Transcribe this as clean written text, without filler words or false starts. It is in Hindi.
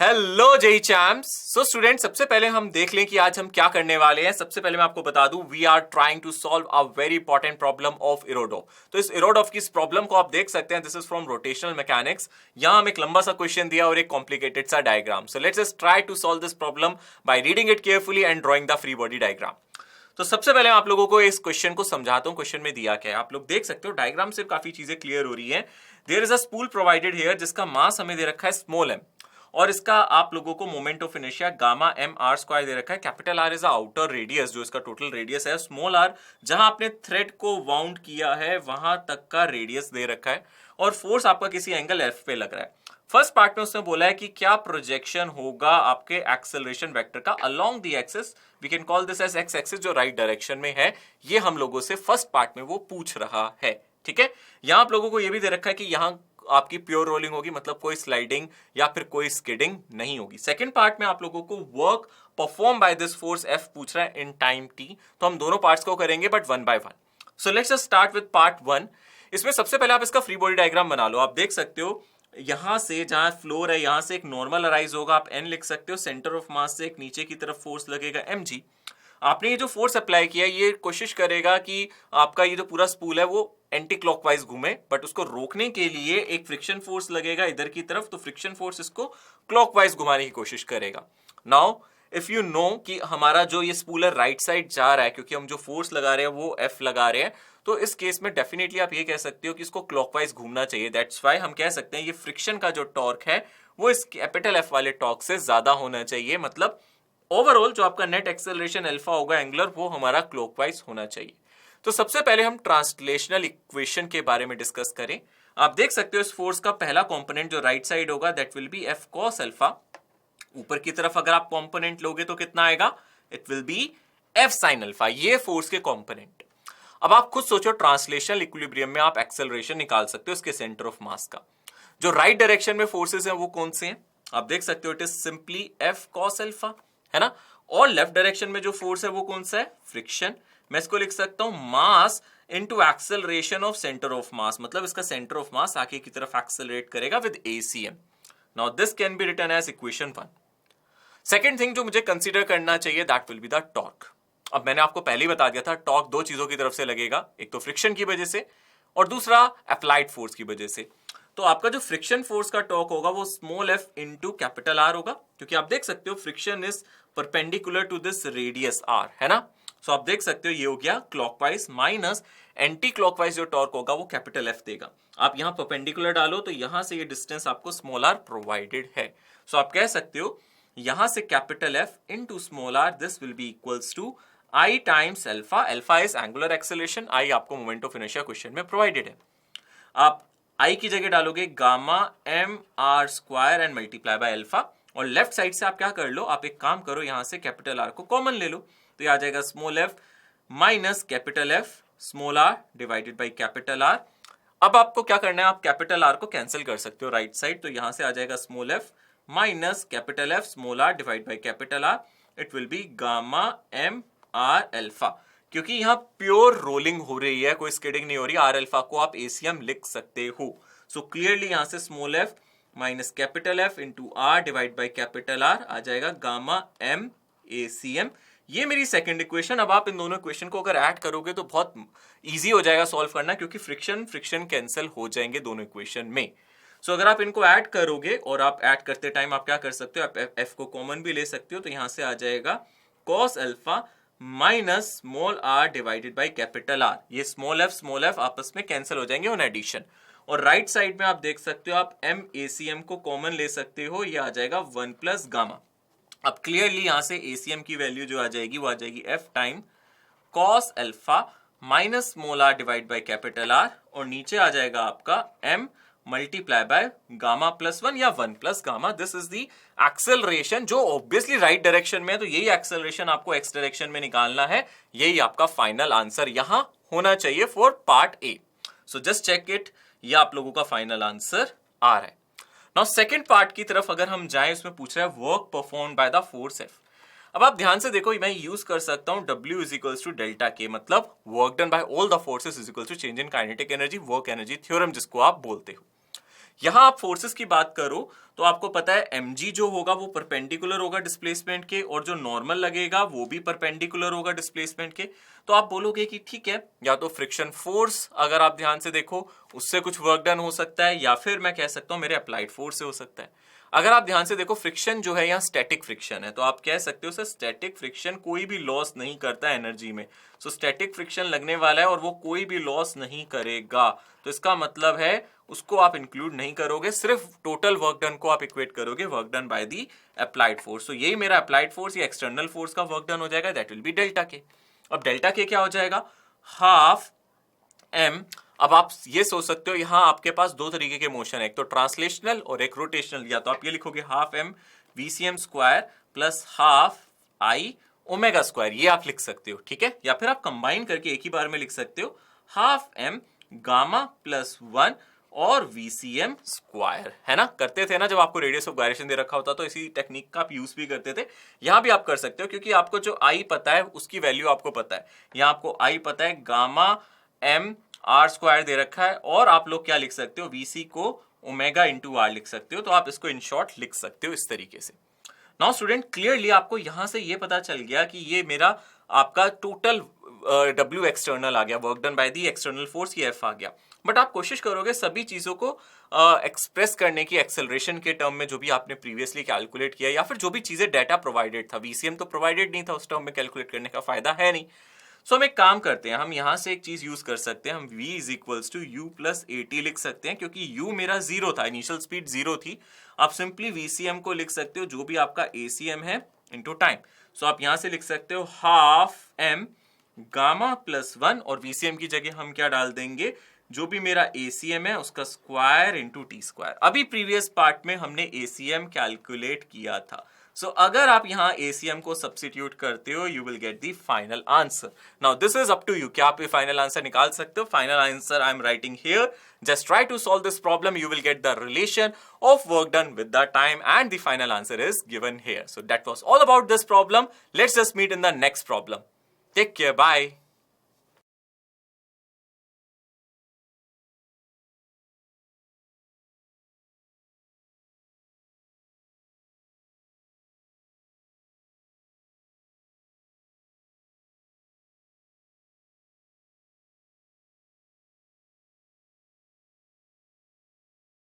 Hello JEE champs. So student, सबसे पहले हम देख लें कि आज हम क्या करने वाले हैं। सबसे पहले मैं आपको बता दूं, we are trying to solve a very important problem of Irodov. तो इस इरोडोव की इस प्रॉब्लम को आप देख सकते हैं। This is from rotational mechanics. यहां हम एक लंबा सा क्वेश्चन दिया और एक कॉम्प्लिकेटेड सा diagram. So let's just try to solve this problem by reading it carefully and drawing the free body diagram. तो सबसे पहले मैं आप लोगों को इस क्वेश्चन को समझाता हूं। क्वेश्चन में दिया क्या है आप लोग देख सकते हो। डायग्राम से काफी चीजें क्लियर हो रही है। There is a spool provided here जिसका मास हमें दे रखा है स्मॉल एम, और इसका आप लोगों को moment of inertia gamma M R square दे रखा है। Capital R is outer radius, जो इसका टोटल रेडियस है। स्मॉल आर जहां आपने थ्रेड को वाउंड किया है वहां तक का रेडियस दे रखा है, और फोर्स आपका किसी एंगल एफ पे लग रहा है। फर्स्ट पार्ट में उसने बोला है कि क्या प्रोजेक्शन होगा आपके एक्सेलरेशन वेक्टर का along the axis. We can call this as X axis, जो राइट डायरेक्शन में है। ये हम लोगों से फर्स्ट पार्ट में वो पूछ रहा है। ठीक है, यहां आप लोगों को यह भी दे रखा है कि यहां आपकी प्योर रोलिंग होगी, मतलब कोई स्लाइडिंग या फिर कोई स्किडिंग नहीं होगी। सेकंड पार्ट में आप लोगों को work perform by this force F पूछ रहा है इन टाइम टी। तो हम दोनों पार्ट्स को करेंगे but one by one. So let's just start with part one. इसमें सबसे पहले आप इसका फ्री बॉडी डायग्राम बना लो। आप देख सकते हो यहां से जहां फ्लोर है यहां से एक नॉर्मल अराइज होगा, आप एन लिख सकते हो। सेंटर ऑफ मास से एक नीचे की तरफ फोर्स लगेगा एम जी। आपने ये जो फोर्स अप्लाई किया ये कोशिश करेगा कि आपका ये जो पूरा स्पूल है वो एंटी क्लॉकवाइज घूमे, बट उसको रोकने के लिए एक फ्रिक्शन फोर्स लगेगा इधर की तरफ। तो फ्रिक्शन फोर्स इसको क्लॉकवाइज घुमाने की कोशिश करेगा। नाउ इफ यू नो कि हमारा जो ये स्पूल है राइट साइड जा रहा है, क्योंकि हम जो फोर्स लगा रहे हैं वो एफ लगा रहे हैं, तो इस केस में डेफिनेटली आप ये कह सकते हो कि इसको क्लॉकवाइज घूमना चाहिए। दैट्स व्हाई हम कह सकते हैं ये फ्रिक्शन का जो टॉर्क है वो इस कैपिटल एफ वाले टॉर्क से ज्यादा होना चाहिए। मतलब ओवरऑल जो आपका नेट एक्सेलरेशन अल्फा होगा एंगुलर, वो हमारा क्लॉकवाइज होना चाहिए। तो सबसे पहले हम ट्रांसलेशनल इक्वेशन के बारे में डिस्कस करें। आप देख सकते हो इस फोर्स का पहला कंपोनेंट जो राइट साइड होगा that will B F cos alpha. ऊपर की तरफ अगर आप कंपोनेंट लोगे तो कितना आएगा, it will B F sine alpha. ये फोर्स के कंपोनेंट। अब आप खुद सोचो, ट्रांसलेशनल इक्विलिब्रियम में आप एक्सेलरेशन निकाल सकते हो इसके सेंटर ऑफ मास का। जो राइट डायरेक्शन में फोर्सेस हैं वो कौन से हैं आप देख सकते हो, it is simply F cos alpha, है ना। और लेफ्ट डायरेक्शन में जो फोर्स है वो कौन सा है, फ्रिक्शन। मैं इसको लिख सकता हूं mass into acceleration of centre of mass, मतलब इसका सेंटर ऑफ मास आगे की तरफ एक्सेलरेट करेगा with ACM. Now this can be written as equation 1। Second thing जो मुझे कंसीडर करना चाहिए that will be the torque. अब मैंने आपको पहले ही बता दिया था टॉर्क दो चीजों की तरफ से लगेगा, एक तो फ्रिक्शन की वजह से और दूसरा अप्लाइड फोर्स की वजह से। तो आपका जो फ्रिक्शन फोर्स का टॉर्क होगा वो small F into capital R होगा, क्योंकि आप देख सकते हो friction is perpendicular to this radius R, है ना। सो आप देख सकते हो ये हो गया क्लॉकवाइज, माइनस एंटी क्लॉकवाइज जो टॉर्क होगा वो कैपिटल एफ देगा। आप यहां परपेंडिकुलर डालो तो यहां से ये डिस्टेंस आपको स्मॉल आर प्रोवाइडेड है। सो आप कह सकते हो यहां से capital F into small R, this will be equals to I times alpha. Alpha is angular acceleration, I आपको मोमेंट ऑफ इनर्शिया क्वेश्चन में प्रोवाइडेड है। आप आई की जगह डालोगे gamma M R square and multiply by alpha, और लेफ्ट साइड से आप क्या कर लो, आप एक काम करो यहां से कैपिटल आर को कॉमन ले लो, तो ये आ जाएगा small F minus capital F small R divided by capital R. अब आपको क्या करना है, आप कैपिटल आर को कैंसिल कर सकते हो राइट साइड, तो यहां से आ जाएगा small F minus capital F small R divide by capital R. It will be gamma M R alpha. क्योंकि यहां प्योर रोलिंग हो रही है, कोई स्किडिंग नहीं हो रही, आर अल्फा को आप एसीएम लिख सकते हो। सो क्लियरली यहां से small F minus capital F into R divide by capital R आ जाएगा गामा एम एसीएम। ये मेरी सेकंड इक्वेशन। अब आप इन दोनों इक्वेशन को अगर ऐड करोगे तो बहुत इजी हो जाएगा सॉल्व करना, क्योंकि फ्रिक्शन फ्रिक्शन कैंसिल हो जाएंगे दोनों इक्वेशन में। सो अगर आप इनको ऐड करोगे, और आप ऐड करते टाइम आप क्या कर सकते हो, आप एफ को कॉमन भी ले सकते हो, तो यहां से आ जाएगा cos alpha minus small R divided by capital R. ये स्मॉल एफ आपस में कैंसिल हो जाएंगे ऑन एडिशन। और राइट साइड में आप देख सकते हो आप एम एसीएम को कॉमन ले सकते हो, ये आ जाएगा 1 प्लस गामा। अब क्लियरली यहां से एसीएम की वैल्यू जो आ जाएगी वो आ जाएगी F time cos alpha minus small R divide by capital R, और नीचे आ जाएगा आपका M multiply by gamma plus 1 या 1 plus gamma. This is the acceleration जो ऑब्वियसली राइट डायरेक्शन में है, तो यही एक्सेलरेशन आपको एक्स डायरेक्शन में निकालना है। यही आपका फाइनल आंसर यहां होना चाहिए for part A. So just check it, ये आप लोगों का फाइनल आंसर आ रहा है। नाउ सेकंड पार्ट की तरफ अगर हम जाएं, उसमें पूछ रहा है work perform by the force F. अब आप ध्यान से देखो, मैं यूज कर सकता हूं W is equals to delta K, मतलब work done by all the forces is equals to change in kinetic energy, work energy theorem जिसको आप बोलते हो। यहां आप फोर्सेस की बात करो तो आपको पता है mg जो होगा वो परपेंडिकुलर होगा डिस्प्लेसमेंट के, और जो नॉर्मल लगेगा वो भी परपेंडिकुलर होगा डिस्प्लेसमेंट के। तो आप बोलोगे कि ठीक है, या तो फ्रिक्शन फोर्स अगर आप ध्यान से देखो उससे कुछ वर्क डन हो सकता है, या फिर मैं कह सकता हूं मेरे अप्लाइड फोर्स से हो सकता है। अगर आप ध्यान से देखो फ्रिक्शन जो है यहाँ स्टैटिक फ्रिक्शन है, तो आप कह सकते हो सर स्टैटिक फ्रिक्शन कोई भी लॉस नहीं करता एनर्जी में। सो स्टैटिक फ्रिक्शन लगने वाला है और वो कोई भी लॉस नहीं करेगा, तो इसका मतलब है उसको आप इंक्लूड नहीं करोगे, सिर्फ टोटल वर्क डन को आप इक्वेट करोगे work done by the applied force. तो यही मेरा अप्लाइड फोर्स या एक्सटर्नल फोर्स का वर्क डन हो जाएगा, दैट विल बी डेल्टा के। अब डेल्टा के क्या हो जाएगा, हाफ एम। अब आप ये सोच सकते हो यहां आपके पास दो तरीके के मोशन है, एक तो ट्रांसलेशनल और एक रोटेशनल। या तो आप ये लिखोगे half M VCM square plus half I omega square, ये आप लिख सकते हो, ठीक है। या फिर आप कंबाइन करके एक ही बार में लिख सकते हो हाफ एम गामा प्लस 1 और वीसीएम स्क्वायर, है ना। करते थे ना जब आपको रेडियस ऑफ गायरेशन दे रखा होता तो इसी टेक्निक का आप यूज भी करते थे। यहां भी आप कर सकते हो क्योंकि आपको जो आई पता है उसकी वैल्यू आपको पता है। यहां आपको आई पता है गामा एम आर स्क्वायर दे रखा है, और आप लोग क्या लिख सकते हो वीसी को ओमेगा इंटू आर लिख सकते हो। तो आप इसको इन शॉर्ट लिख सकते हो इस तरीके से। नाउ स्टूडेंट क्लियरली आपको यहां से ये पता चल गया कि ये मेरा आपका टोटल W एक्सटर्नल आ गया, work done by the external force, ये F आ गया। बट आप कोशिश करोगे सभी चीजों को एक्सप्रेस करने की एक्सेलरेशन के टर्म में, जो भी आपने प्रीवियसली कैलकुलेट किया, या फिर जो भी चीजें डाटा प्रोवाइडेड था, वीसीएम तो प्रोवाइडेड नहीं था उस टर्म में, कैलकुलेट करने का फायदा है नहीं। सो हम एक काम करते हैं, हम यहां से एक चीज यूज कर सकते हैं, हम v is equals to U plus AT लिख सकते हैं, क्योंकि u मेरा जीरो था, इनिशियल स्पीड जीरो थी। आप सिंपली VCM को लिख सकते हो जो भी आपका ACM है इनटू टाइम। सो आप यहां से लिख सकते हो हाफ m गामा प्लस 1, और VCM की जगह हम क्या डाल देंगे, जो भी मेरा ACM है उसका स्क्वायर इंटू टी स्क्वायर। अभी प्रीवियस पार्ट में हमने ACM कैलकुलेट किया था। सो अगर आप यहां ACM को सब्स्टिट्यूट करते हो you will get the final answer. Now this is up to you, क्या आप ये फाइनल आंसर निकाल सकते हो। Final answer I am writing here, just try to solve this problem, you will get the relation of work done with the time, and the final answer is given here. So that was all about this problem. Let's just meet in the next problem. Take care, bye.